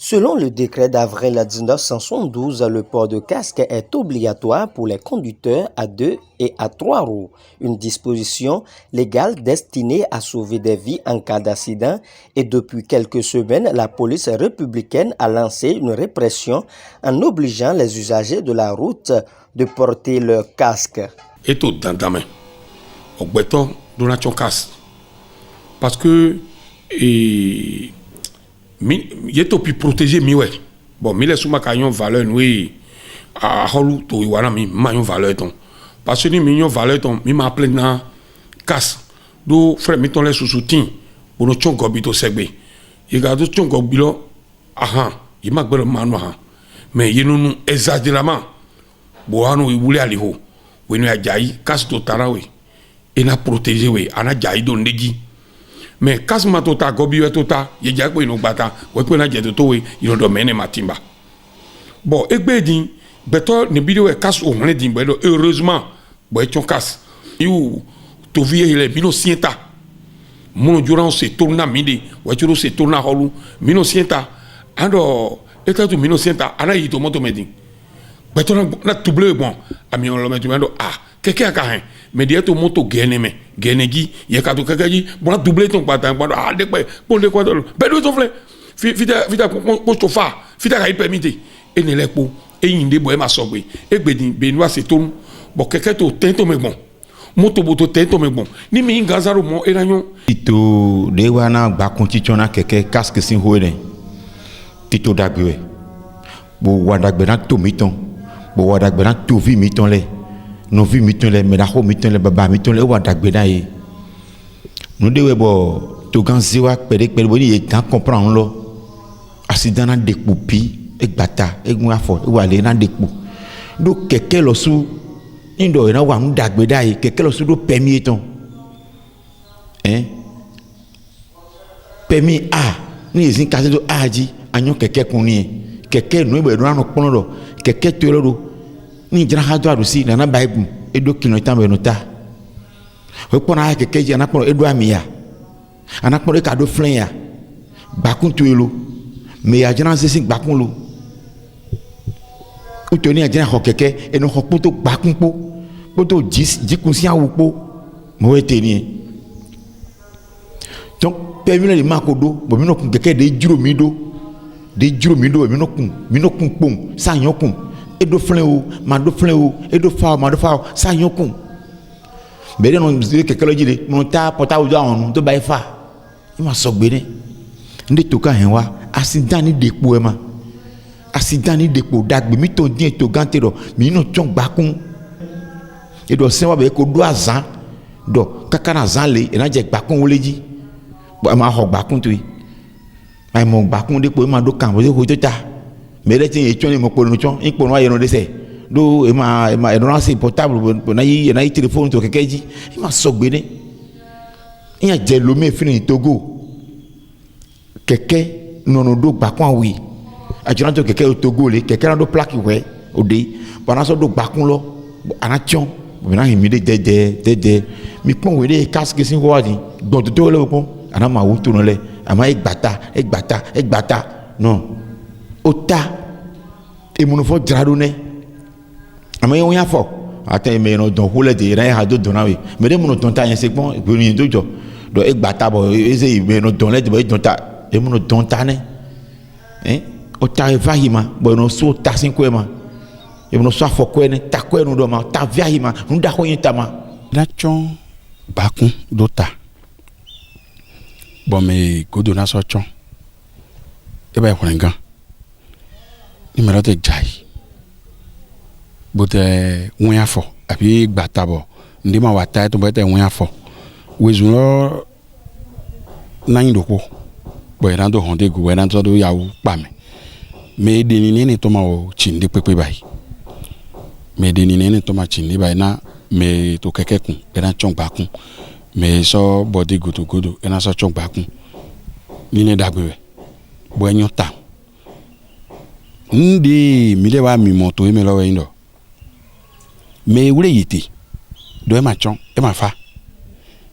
Selon le décret d'avril 1972, le port de casque est obligatoire pour les conducteurs à 2 et à 3 roues, une disposition légale destinée à sauver des vies en cas d'accident et depuis quelques semaines, la police républicaine a lancé une répression en obligeant les usagers de la route de porter leur casque. Et tout dans ta main, au béton, dans la casque. Parce que il est plus protégé mieux. Bon, mais les sous ma caillon valeur oui à holu to iwana mi maillon valeur ton. Parce que ni mignon valeur ton, mi m'a appelé na casse. Do frère mi ton les sous soutien pour no chongo bito segbe. Il garde chongo bilo aha, il m'a gbele manu aha. Mais il nous exagérément. Bo anu i wuli ali ho. We no ya jai casse to tarawe. Et na protéger we, ana jai do ndegi. Mais quand ma tota gobi tota ye jakpo ino bata we pe na je to we ino do mene matimba bon egbe din beto ne bidio e kas o mene din bedo heureusement bo e chon kas you to vie ile bino sienta mono durant se tourna midi we churo se tourna holu mino sienta ando eta tu mino sienta ana yi to moto medin beto na tuble bon ami on lo metu ando keke aka hen mais dia to moto genegi ye ka to keke bon doubler ton pata bon de quoi bon de quoi bedo to fle fita posto fa fita ka permité et ne le po e yinde bo e ma sogbe e gbedin benua se to bon keke to tento me bon moto boto tento me bon ni mi ngazaro mo e ranyo tito de wana ba kontichona keke casque sin hoene tito dagbe bo wadagbe na to miton bo wadagbe na to vi miton le no vi miton le medaho miton le baba miton le wa dagbe na ye no de we bo to gan ziwa pere bo ni e tan comprendre lo accident na dekpu pi e gbata e gun afo e wa le na dekpu do keke lo su indo na wa nu dagbe da ye keke lo su do permis ton permis a ni ezin kase do aji anyo keke kun ni keke no e bo no pon lo keke to lo ni jana ha do arusi na bible edo kino tambe no ta o pona ha keke ji na pon edo amia ana pon e ka do flen ya bakun to elo me ya jana se sin bakun lo o to ni jana ho keke e no ho poto bakun po to jikun si awu po mo ete ni donc permis le ma ko do bo mi no kun keke de juro mi do mi no kun pom sa yan kun edo flen o ma do flen o edo fa sa yokun be de no keke lo jile mo ta pota o do awon to ba fa i ma so gbe ni ndi to ka hen wa accident ni depo e ma accident ni depo dagbe mi to din to gante ro mi no chon gbakun edo sen wa be ko do azan do kaka na azan le e na je gbakun wo leji bo ma ho gbakun to yi ai mo gbakun depo e ma do kan bo ko to ta mais les tiens étions mon pour nous ils pour nous y décès do et ma non c'est portable na yi téléphone to keke ji il m'a sogbene il y a jelomé fini Togo keke non do bakun oui ajuna to keke Togo le keke na do plaque ouais ode pendant so do bakun lo anation na mi de mi pon we de casque sin ko wadi don to le pon ana ma wo to no le ama egbata non ota e mo no fo drado ne ama yon ya fo ate me no don hole de ran ha do don awe me de mo no don ta yen se gbon e ni do jo do e gbata bo e se me no don le de bo e don ta e mo no don ta ne ota e vahima bo no so ta sin ko e ma e mo no so afo ko ne ta ko e no do ma ta vahima no da ko yin ta ma na chon bakun do ta bo me godo na so chon e ba ko ngan ni mero te jai bote won fo abi gbata bo ndi ma wa ta to bote won fo wezun lo na yin doko bo ran do honde go ran to do yawo pa me de ni to ma o chinde pepe bai me de ni to ma chinde bai na me to keke kun ran chon gba kun me so body godo ran so chon gba kun ni ne dagbe bo enyo ta ndi mi le wa mi moto e me lo we ndo me wure yiti do e ma chon e ma fa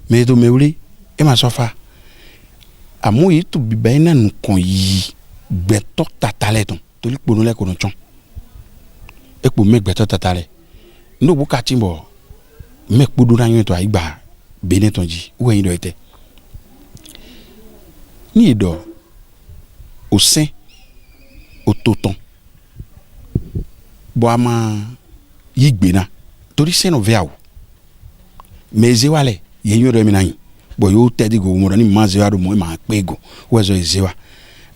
me to me wure e ma so fa amu yi to bi ba ina nkon yi gbɛtɔ tatalɛ tɔn toli kpono lɛ kono tsɔn ekpo mɛ gbɛtɔ tatalɛ n'obu kati bɔ mɛ kpodo na yɔn tɔ ayi gba bene tɔn dzi wo yin dɔ yi tɛ ni yi dɔ o sɛn o to tɔn bɔn a ma yi gbena torí sɛn o vɛ awo mɛ eze wa lɛ yɛ yɔn dɔ mi na yin bɔn y'o tɛ di go mo dɔ ni ma ze wa do mo ma kpe go o yɛ zɔ eze wa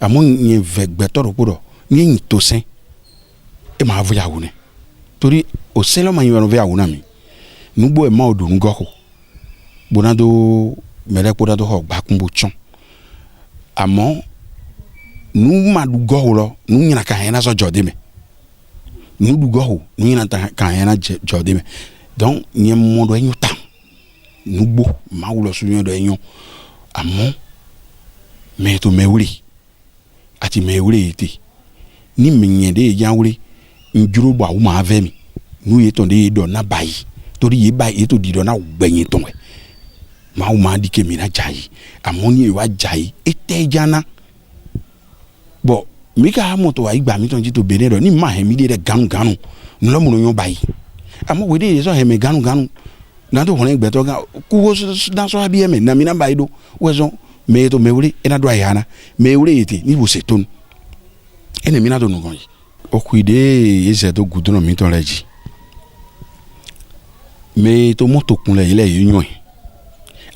àmọ́ yẹn vɛ gbɛtɔ do kpo dɔ ni yin to sɛn e ma vɛ awo nɛ torí o sɛn lɛ ma yin yɔrɔ vɛ awo na mi nugbo ɛ ma o do nugɔ ko bona do mɛlɛ kpo da do xɔ gbakunbo tsɔn àmọ́ nu ma du gɔ o lɔ nu nyina ka hɛn na sɔ jɔ de mɛ nu du gɔ o nu nyina ka hɛn na jɔ de mɛ donc nyɛ mɔ dɔ enyo tam nugbo ma wulɔ su nyɛ dɔ enyo àmọ́ mɛ to mɛ wuli ati mɛ wuli yi te ni mɛ nyɛ de yɛ jan wuli njuro bɔ awo ma vɛ mi nu ye tɔn de ye dɔ na ba yi torí ye ba ye to di dɔ na gbɛnyin tɔn wɛ maa wo maa di ke mi na dza yi àmọ́ ni wa dza yi etɛ jana bɔn mi ka mɔtɔ ayi gba mi tɔn dzi to bene dɔ ni ma hɛn mi de dɛ ganu nulɔ mun yɔ ba yi àmọ́ wo de yɛ sɔ hɛn mɛ ganu na to hɔn gbɛtɔ gan kuwo nasɔ abi yɛ mɛ na mi na ba yi do wɛ sɔn mɛ ye to mɛ wuli ena do ayana mɛ wuli yi te ni bo se ton ene mi na to nugɔn yi o kui de yezɛ to gudurɔ mi tɔn lɛ dzi mɛ to mɔto kun lɛ yi lɛ yi nyɔ yi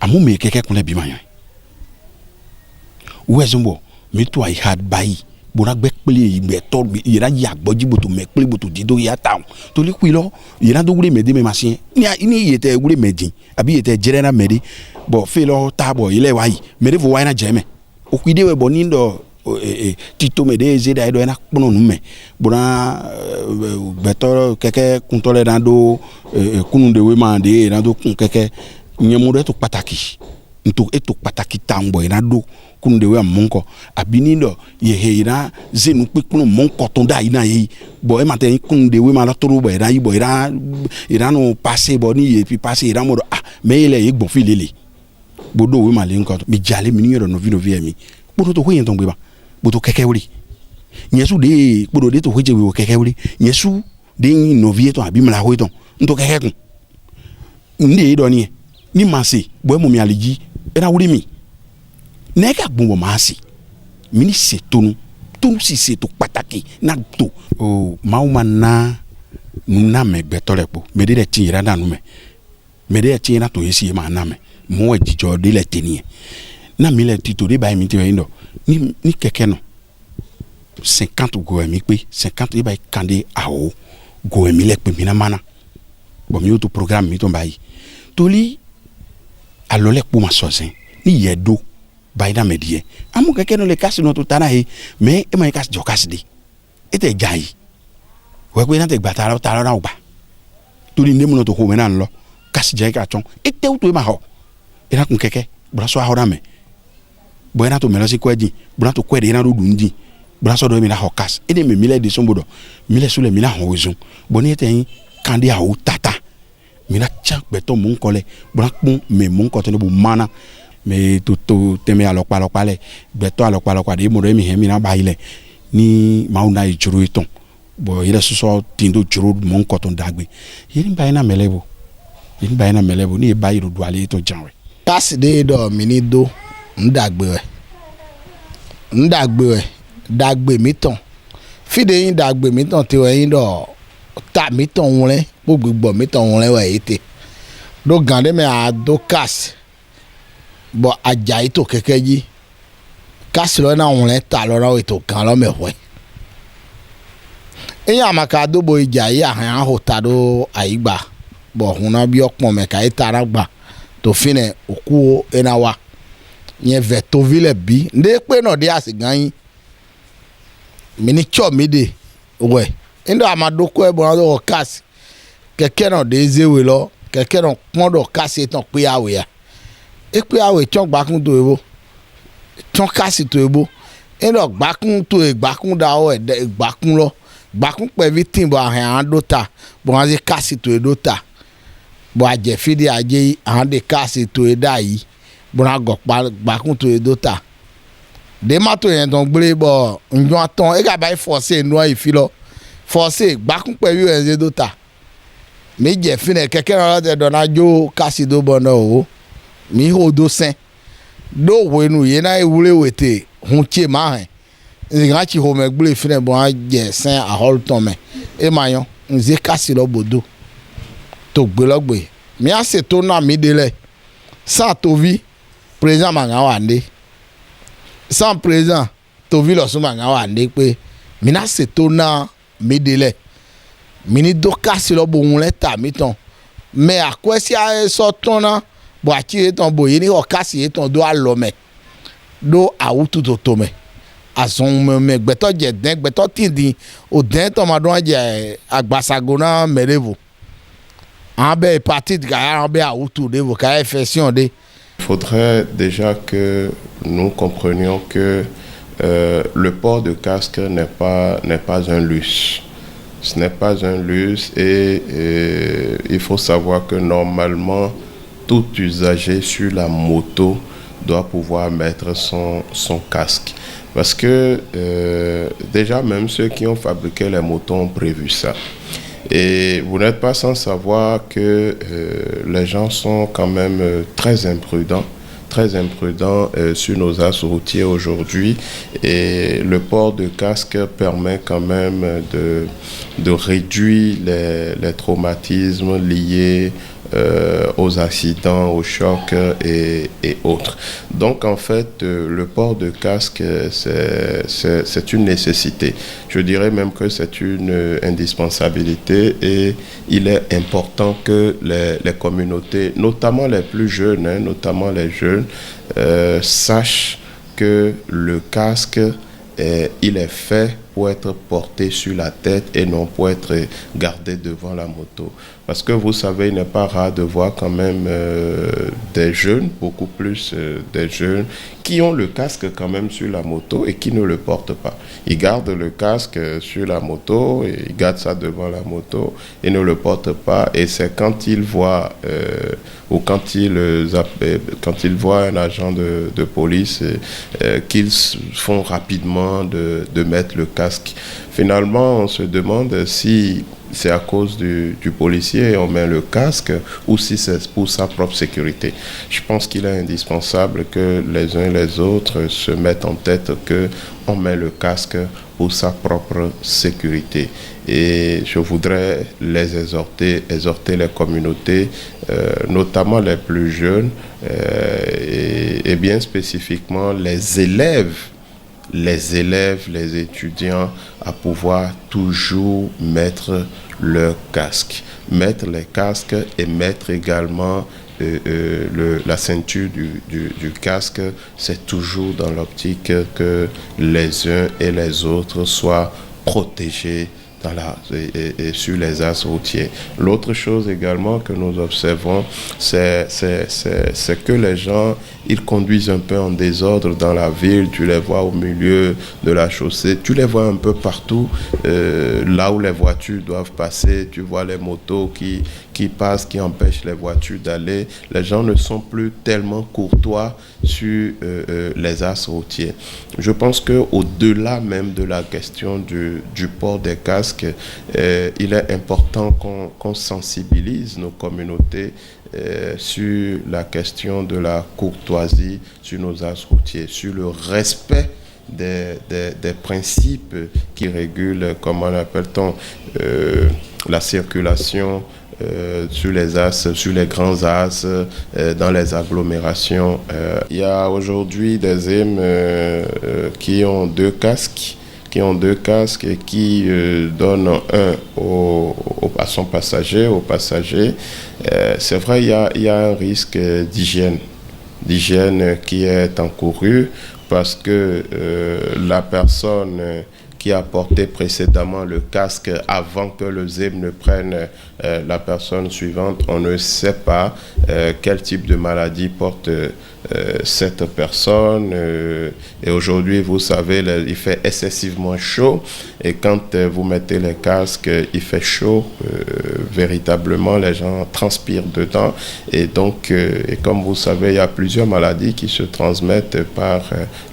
àmọ́ mɛ kɛkɛ kun lɛ bi ma nyɔ yi wɛ sɔn bɔ mi to ayi ha ba yi bona gbɛ kple yi gbɛtɔ yɛrɛ yi agbɔdzi boto mɛ kple boto di do ya ta o toli kui lɔ yɛrɛ do wuli mɛ de mɛ ma se ni yɛ tɛ wuli mɛ di àbí yɛ tɛ jɛrɛ na mɛ de bɔn fe lɔ ta bɔ yi lɛ wa yi mɛ de fo wa yi na jɛ mɛ o kui de wɛ bɔ ni dɔ tito mɛ de eze da yi dɔ yɛ na kpɔnɔ nu mɛ bona gbɛtɔ kɛkɛ kuntɔ lɛ na do kunu de we ma de yɛ na do kun kɛkɛ nyɛmu dɔ eto pataki eto pataki tan bɔ yɛ na do kunu de we mɔ nkɔ àbí ni dɔ yɛhɛ yɛ na zenu kpekpeno mɔ nkɔ tɔn da yi na ye bɔn e ma tɛ kunu de we ma la toro bɔ yɛ na yi bɔ yɛ na no pase bɔ ni yɛ pi pase yɛ na mɔ dɔ ah mɛ yɛ lɛ yɛ gbɔn fi lele bodo we ma le nkɔ mi jale mi ni yɛ dɔ novi yɛ mi kpoto to ho yɛ tɔn gbe ba boto kɛkɛ wuli nyɛsu de kpoto de to ho jɛ we o kɛkɛ wuli nyɛsu de yin novi yɛ tɔn àbí mla ho yɛ tɔn ntɔ kɛkɛ kun nde yɛ dɔ ni yɛ ni ma se bɔn e mo mi aliji e na wuli mi ne ka gbɔn bɔ maa se mi ni se tonu si se to pataki na to o maa ma na nu na mɛ gbɛtɔ lɛ kpo mɛ de lɛ ti yɛrɛ na nu mɛ de lɛ ti yɛ na to yɛ si yɛ maa na mɛ mɔ ɛdijɔ de lɛ te ni yɛ na mi lɛ ti to de ba yi mi ti yɛ yin dɔ ni kɛkɛ nɔ 50 gowɛ mi kpe 50 de ba yi kan de awo gowɛ mi lɛ kpe mi na mana bɔn mi y'o to programme mi tɔn ba yi toli alɔ lɛ kpo ma sɔsɛn ni yɛ do bayi na mɛ di yɛ amu kɛkɛ nɔ le kasi nɔ to ta na ye mɛ e ma ye kasi jɔ kasi de e tɛ ja yi wɛ ko e na tɛ gba ta lɔ na o gba toli ne mu nɔ to ko mɛ na lɔ kasi jɛ ka tsɔn e tɛ o to e ma hɔ e na kun kɛkɛ buraso ahɔ na mɛ bɔn e na to mɛ lɔ si kɔɛ di bura to kɔɛ de e na do dun di buraso dɔ e mi na hɔ kasi e de mɛ mi lɛ de sɔnbo dɔ mi lɛ so lɛ mi na hɔ o zɔn bɔn ne tɛ yin kan de awo tata mi na tsa gbɛtɔ mun kɔ lɛ bura kpɔn mɛ mun kɔ tɔ ne bo mana mɛ to tɛmɛ alɔkpalɔkpa lɛ gbɛtɔ alɔkpalɔkpa de emɔ dɔ emi hɛn mi na ba yi lɛ ni maaw na ye joro ye tɔn bɔn yɛrɛ sɔsɔ tin do joro mɔ nkɔtɔn dagbe yɛrɛ ba yi na mɛlɛ bo ni ye ba yi do ale ye tɔn jan wɛ. kasi de dɔ mini do n dagbe wɛ dagbe mi tɔn fi de yin dagbe mi tɔn te wɛ yin dɔ ta mi tɔn wlɛ gbogbo gbɔ mi tɔn wlɛ wɛ yi te do gan de mɛ a do kasi. Bɔn adza yi to kɛkɛ dzi kasi lɔ na wlɛ ta lɔ na o to gan lɔ mɛ wɛ eya amaka do bo idza yi ahɛn aho ta do ayigba bɔn huna bi ɔkpɔn mɛ ka yi ta na gba to fi nɛ oku ena wa nye vɛ tovi lɛ bi nde kpe nɔ de asi gan yi mini tsɔ mi de wɛ ndo ama do kɔ ɛbɔn na do wɔ kasi kɛkɛ nɔ de ezewe lɔ kɛkɛ nɔ kpɔn dɔ kasi etɔn kpe awo ya. Ekpe awo tsɔn gbakun to ebo tsɔn kasi to ebo enɔ gbakun to gbakun da wɔ ɛdɛ gbakun lɔ gbakun kpɛvi tin bɔ ahɛn ahɛn do ta bɔn aze kasi to edo ta bɔn adzɛfi de adze ahɛn de kasi to eda yi bɔn agɔ kpa gbakun to edo ta Demato yen donc blé bon on attend et gaba forcer noa et filo forcer bakun pe yu en zedota mi je fine quelqu'un là de donajo kasido bono o mi ho do sen do wenu yena e wule wete hunche ma hen nga chi ho me blé fine bon a je sen a hol tome e mayon nze kasilo bodo to gbelogbe mi a se to na mi dele sa to vi président manga wande sans président tovi lo suma nga wa nde pe mina se to na mi dele mini do kasi lo bo un leta mi ton mais a kwesi a so ton na bo a ti ton bo yini o kasi ton do a lo me do a wutu to me azon me gbeto je den gbeto tindi o den to ma do je agbasago na merevo an be parti ga an be a wutu de vo ka efesion de. Il faudrait déjà que nous comprenions que le port de casque n'est pas un luxe. Ce n'est pas un luxe et il faut savoir que normalement, tout usager sur la moto doit pouvoir mettre son casque. Parce que déjà, même ceux qui ont fabriqué les motos ont prévu ça. Et vous n'êtes pas sans savoir que les gens sont quand même très imprudents sur nos axes routiers aujourd'hui. Et le port de casque permet quand même de réduire les traumatismes liés aux accidents, aux chocs et autres. Donc en fait, le port de casque, c'est une nécessité. Je dirais même que c'est une indispensabilité et il est important que les communautés, notamment les plus jeunes, notamment les jeunes, sachent que le casque, il est fait pour être porté sur la tête et non pour être gardé devant la moto. Parce que vous savez, il n'est pas rare de voir quand même des jeunes, beaucoup plus des jeunes, qui ont le casque quand même sur la moto et qui ne le portent pas. Ils gardent le casque sur la moto, et ils gardent ça devant la moto et ne le portent pas. Et c'est quand ils voient ou quand ils voient un agent de police qu'ils font rapidement de mettre le casque. Finalement, on se demande si c'est à cause du policier on met le casque ou si c'est pour sa propre sécurité. Je pense qu'il est indispensable que les uns et les autres se mettent en tête qu'on met le casque pour sa propre sécurité. Et je voudrais les exhorter les communautés, notamment les plus jeunes et bien spécifiquement les élèves, les étudiants à pouvoir toujours mettre leur casque. Mettre les casques et mettre également la ceinture du casque, c'est toujours dans l'optique que les uns et les autres soient protégés et sur les axes routiers. L'autre chose également que nous observons, c'est que les gens, ils conduisent un peu en désordre dans la ville. Tu les vois au milieu de la chaussée, tu les vois un peu partout, là où les voitures doivent passer. Tu vois les motos qui passent, qui empêchent les voitures d'aller. Les gens ne sont plus tellement courtois sur les axes routiers. Je pense qu'au-delà même de la question du port des casques, il est important qu'on sensibilise nos communautés sur la question de la courtoisie sur nos axes routiers, sur le respect des principes qui régulent, comment l'appelle-t-on, la circulation sur les axes, sur les grands axes, dans les agglomérations. Il y a aujourd'hui des EM qui ont deux casques et qui donnent un à son passager, au passager. C'est vrai, il y a un risque d'hygiène qui est encouru parce que la personne qui a porté précédemment le casque avant que le ZEM ne prenne la personne suivante, on ne sait pas quel type de maladie porte 7 personnes. Et aujourd'hui, vous savez, il fait excessivement chaud. Et quand vous mettez les casques, il fait chaud. Véritablement, les gens transpirent dedans. Et donc, et comme vous savez, il y a plusieurs maladies qui se transmettent par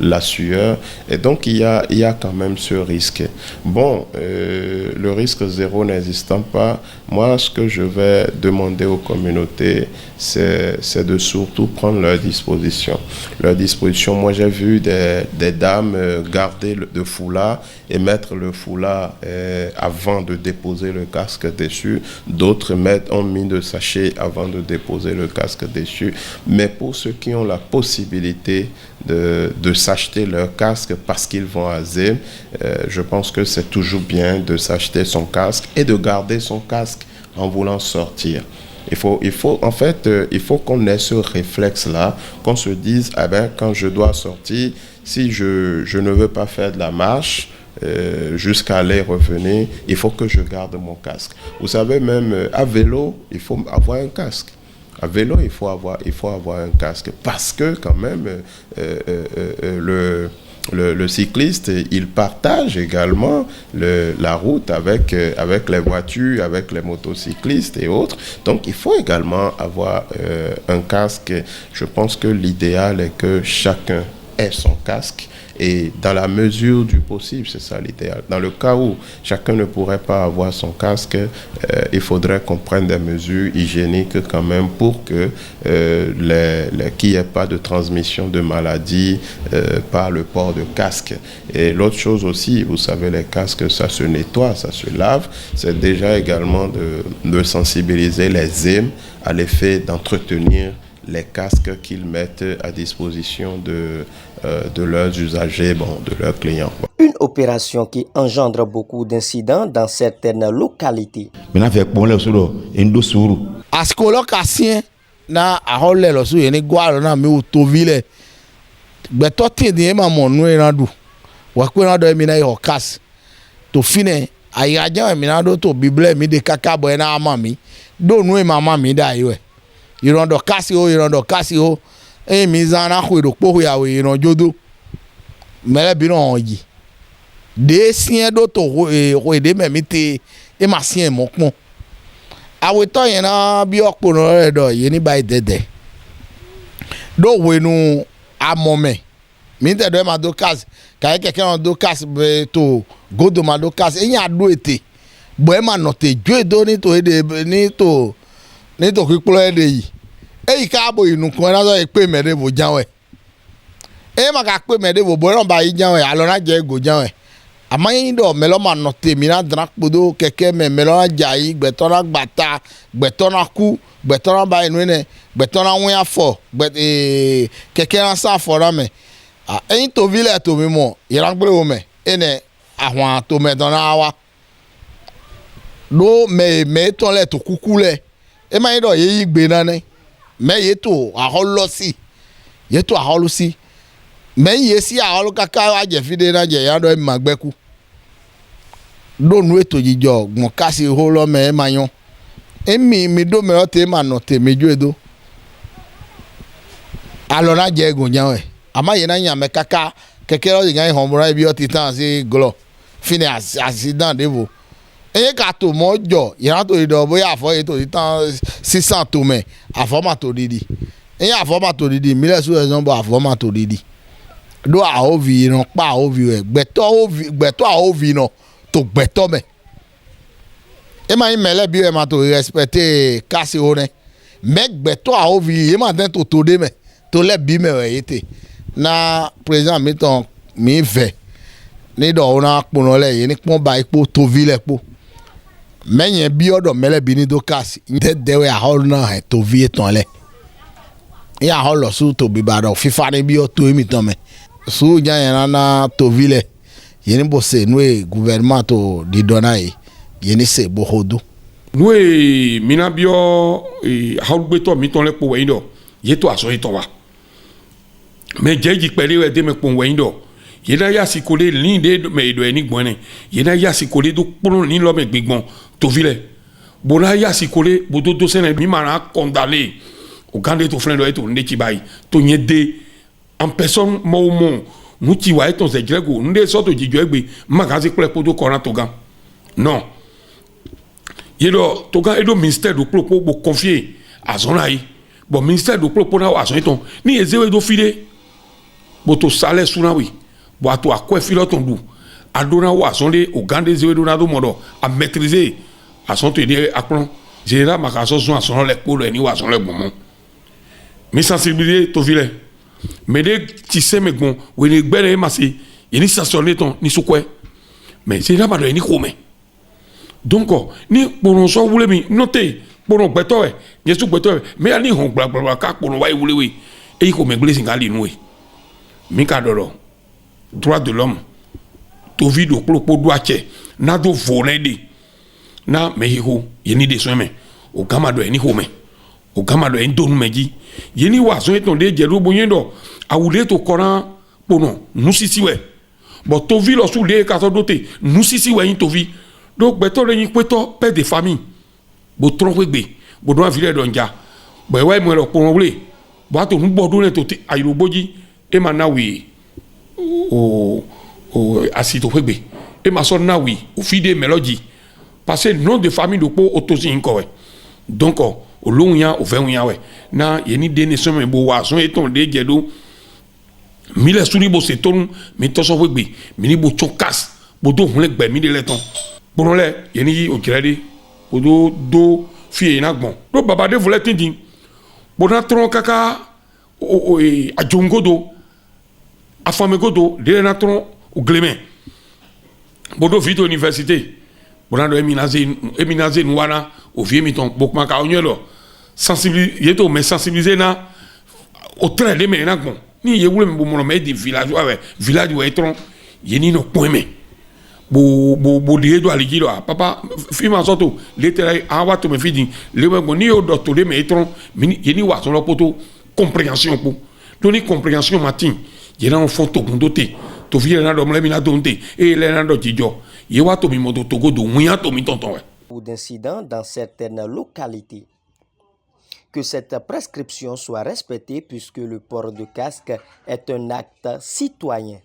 la sueur. Et donc, il y a quand même ce risque. Bon, le risque zéro n'existant pas, moi, ce que je vais demander aux communautés, c'est de surtout prendre leurs dispositions. Moi, j'ai vu des dames garder le foulard et mettre le foulard avant de déposer le casque dessus. D'autres ont mis de sachets avant de déposer le casque dessus. Mais pour ceux qui ont la possibilité de s'acheter leur casque parce qu'ils vont à Zim, je pense que c'est toujours bien de s'acheter son casque et de garder son casque en voulant sortir. Il faut qu'on ait ce réflexe-là, qu'on se dise, ah ben, quand je dois sortir, si je ne veux pas faire de la marche jusqu'à aller revenir, il faut que je garde mon casque. Vous savez, même à vélo, il faut avoir un casque. À vélo, il faut avoir un casque parce que quand même, le cycliste, il partage également la route avec les voitures, avec les motocyclistes et autres. Donc, il faut également avoir un casque. Je pense que l'idéal est que chacun ait son casque. Et dans la mesure du possible, c'est ça l'idéal. Dans le cas où chacun ne pourrait pas avoir son casque, il faudrait qu'on prenne des mesures hygiéniques quand même pour que qu'il n'y ait pas de transmission de maladies par le port de casque. Et l'autre chose aussi, vous savez, les casques, ça se nettoie, ça se lave. C'est déjà également de sensibiliser les EM à l'effet d'entretenir les casques qu'ils mettent à disposition de leurs usagers, de leurs clients. Une opération qui engendre beaucoup d'incidents dans certaines localités. Maintenant, fait bon le solo, indo suru. Askolo kasien na ahole lo su yeni gwalo na mi utovile. Beto tindi ema monu erandu. Wakwe do emi na yo kas. To fine ayaja emi na do to bible mi de kakabo na amami. Do nu ema mami da iwe. Irondo kasi o emi zana khwiro po ya we ironjodo mele bino onji de sien do to ho de memite e ma sien mokpon awe to yen na bi opono re do yen ni bai dede do we nu amome mi te do ma do kasi ka keke on do kasi to godo ma do kasi eyan ado ete bo e ma no te joedo ni to ede ni to kikplo ede yi eyi ka bo inu kan na so pe mede bo janwe e ma ka pe mede bo ron ba yi janwe alo na je go janwe amayin do melo ma no te mi na dran podo keke melo na jayi gbeto na gbata gbeto na ku gbeto na ba inu ne gbeto na won afo keke na sa afo ra me eyin to vile to mi mo iran gbe o me ene awon to me don na wa do me ton le to kukule e ma do ye igbe na ne me ye to aholo si me ye si aholo kaka aje fide na je ya do e magbeku do nu eto jijo gbon kasi holo me mayon mi do me o te ma no te meju edo alo na je egun jan we ama ye na yan me kaka keke lo yan homora bi o ti tan si glo fine accident devo eye ka to mojo iran to do boya afo e to tan 600 to me afo ma to didi eye afo ma to didi mi le so example afo ma to didi do a ovi iran pa ovi e gbeto a ovi no to gbeto me e ma imele bi e ma to respecter kasi one me gbeto a ovi e ma den to de me to le bi me we yete na president mi ton mi ve ni do ona pono le ye ni pon ba ipo to vile po menye bi odo mele bi ni do kasi nte dewe a hol na he to vie ton le ya hol su to bi ba do fifa ni bi o to emi ton me su jan na to vile ye ni bo se nu e gouvernement to di dona ye ni se bo hodu nu e mina bio hol gbe to mi ton le po we ndo ye to aso ito wa me jeji pele we de me po we ndo yena ya sikole ni de me do eni gbon yena ya sikole do pon ni lo me gbigbon to vile bona ya sikole bodo do sene mi mara condamné o gande to flen do eto nde chibai to nyede en personne mo nous qui voyons ton égrégore nous des sortes de jigwegbe magasin pour podo corant togan non yedo togan edo ministère de propos pour confier à zonai bon ministère de propos na wa ton ni ezewe do fide bo to salaire suna wi bo ato akwa filo ton du adona wa zonde o gande ezewe do na do modo à maîtriser à son te dire apron général makaso son à son les pour ni wa son les bon mais sensibiliser to vile mais dès tu sais mais bon oui les belles massé il ni stationné ton ni sous quoi mais c'est là pas de ni comme donc ni pour nous so voulez mi noter pour nous beto ni sous beto mais ani hon bla bla ka pour nous wa voulez oui et il comme église ngali nous mi ka doro droit de l'homme to vie do pour droit che na do voler de na mais il ni des soins mais au kama do ni home o gama do endo numeji yeni wa so eton de jeru bonyendo awule to koran pono nusisi we bo to vi lo su le ka so dote nusisi we yin to vi do beto re yin peto père de famille bo tron wegbe bo do avile do nja bo we mo ro pono wle bo ato nu bodo ne to ti ayiro boji e ma na wi o asito wegbe e ma so na wi o fi de melody parce que nom de famille do po otosi nko we donc o lonya o fenya we na yeni de ne so me bo wa so eton de jedo mi le suri bo se ton mi to so wegbe mi ni bo chokas bo do hun le gbe mi de le ton bo le yeni o kirede bo do fi na gbon do baba de volet tin bo na tron kaka o ajongodo afamegodo de na tron o gleme bo do vite université bo na do eminaze nuana o vie mi ton bokma ka onyelo sensibiliser yeto mais sensibiliser na au train de mena bon ni ye wule mo me di village ouais village ouais tron yeni no point me bo de do aligi do papa fi ma soto lettere a wa to me fidi le mo ni o docteur de me tron yeni wa so lo poto compréhension pour donner compréhension matin yena on font to doté to vie na do me mi na donté et le na do jijo ye wa to mi mo to go do muya to mi tonton ouais ou d'incidents dans certaines localités. Que cette prescription soit respectée puisque le port de casque est un acte citoyen.